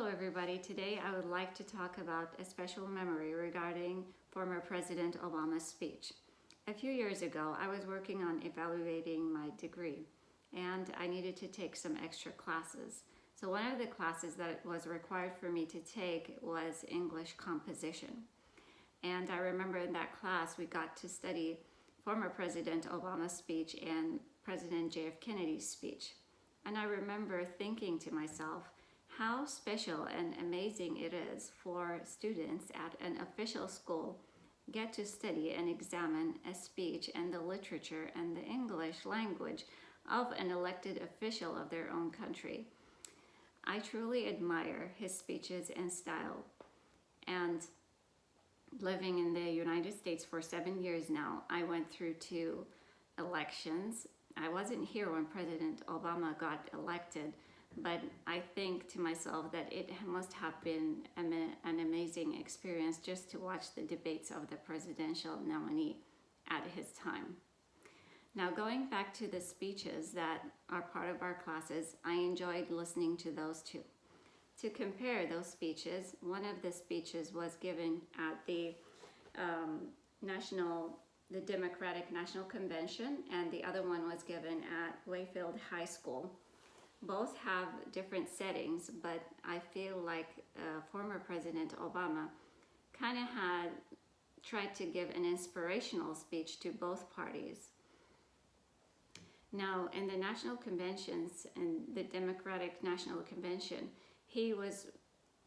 Hello everybody. Today I would like to talk about a special memory regarding former President Obama's speech. A few years ago, I was working on evaluating my degree and I needed to take some extra classes. So one of the classes that was required for me to take was English composition. And I remember in that class we got to study former President Obama's speech and President JF Kennedy's speech. And I remember thinking to myself, how special and amazing it is for students at an official school get to study and examine a speech and the literature and the English language of an elected official of their own country. I truly admire his speeches and style. And living in the United States for 7 years now, I went through 2 elections. I wasn't here when President Obama got elected, but I think to myself that it must have been an amazing experience just to watch the debates of the presidential nominee at his time. Now, going back to the speeches that are part of our classes, I enjoyed listening to those too. To compare those speeches, one of the speeches was given at the Democratic National Convention, and the other one was given at Wayfield High School. Both have different settings, but I feel like former President Obama kind of had tried to give an inspirational speech to both parties. Now, in the national conventions and the Democratic National Convention, he was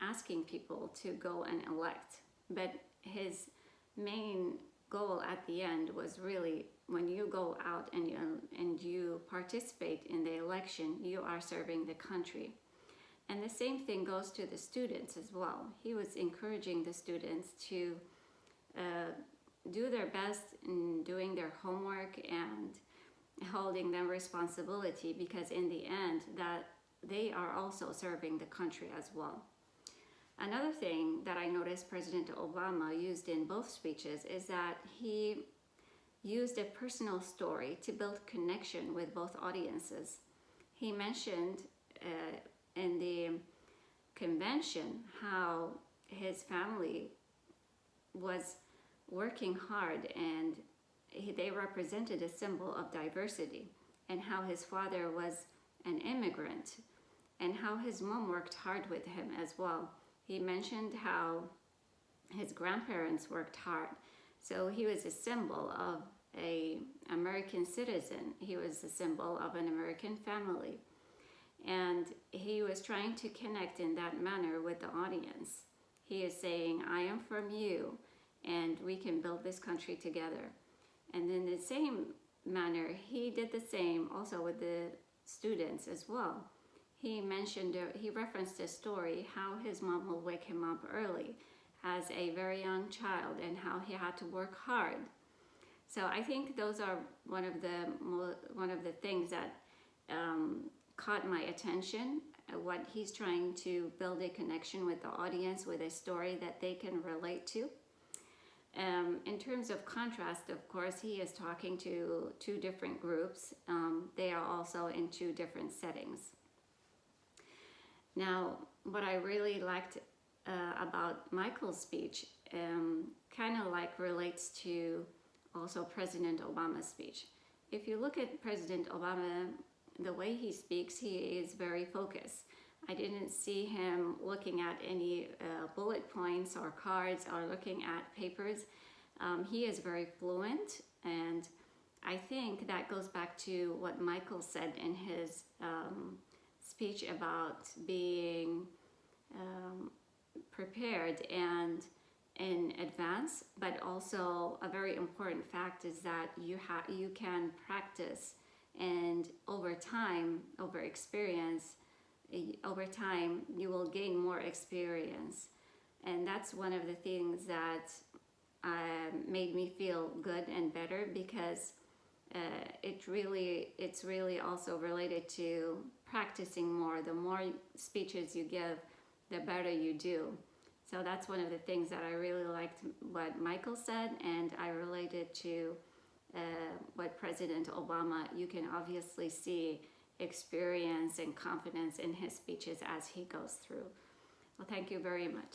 asking people to go and elect, but his main goal at the end was really, when you go out and you participate in the election, you are serving the country. And the same thing goes to the students as well. He was encouraging the students to do their best in doing their homework and holding them responsibility, because in the end that they are also serving the country as well. Another thing that I noticed President Obama used in both speeches is that he used a personal story to build connection with both audiences. He mentioned in the convention how his family was working hard and they represented a symbol of diversity, and how his father was an immigrant and how his mom worked hard with him as well. He mentioned how his grandparents worked hard. So he was a symbol of an American citizen. He was a symbol of an American family. And he was trying to connect in that manner with the audience. He is saying, I am from you, and we can build this country together. And in the same manner, he did the same also with the students as well. He referenced a story how his mom will wake him up early as a very young child and how he had to work hard. So I think those are one of the things that caught my attention, what he's trying to build a connection with the audience with a story that they can relate to. In terms of contrast, of course, he is talking to 2 different groups. They are also in 2 different settings. Now, what I really liked about Michael's speech kind of like relates to also President Obama's speech. If you look at President Obama, the way he speaks, he is very focused. I didn't see him looking at any bullet points or cards or looking at papers. He is very fluent, and I think that goes back to what Michael said in his speech about being prepared and in advance, but also a very important fact is that you can practice, and over time, over time you will gain more experience. And that's one of the things that made me feel good and better, because it's really also related to practicing more. The more speeches you give, the better you do. So that's one of the things that I really liked what Michael said, and I related to what President Obama, you can obviously see experience and confidence in his speeches as he goes through. Well, thank you very much.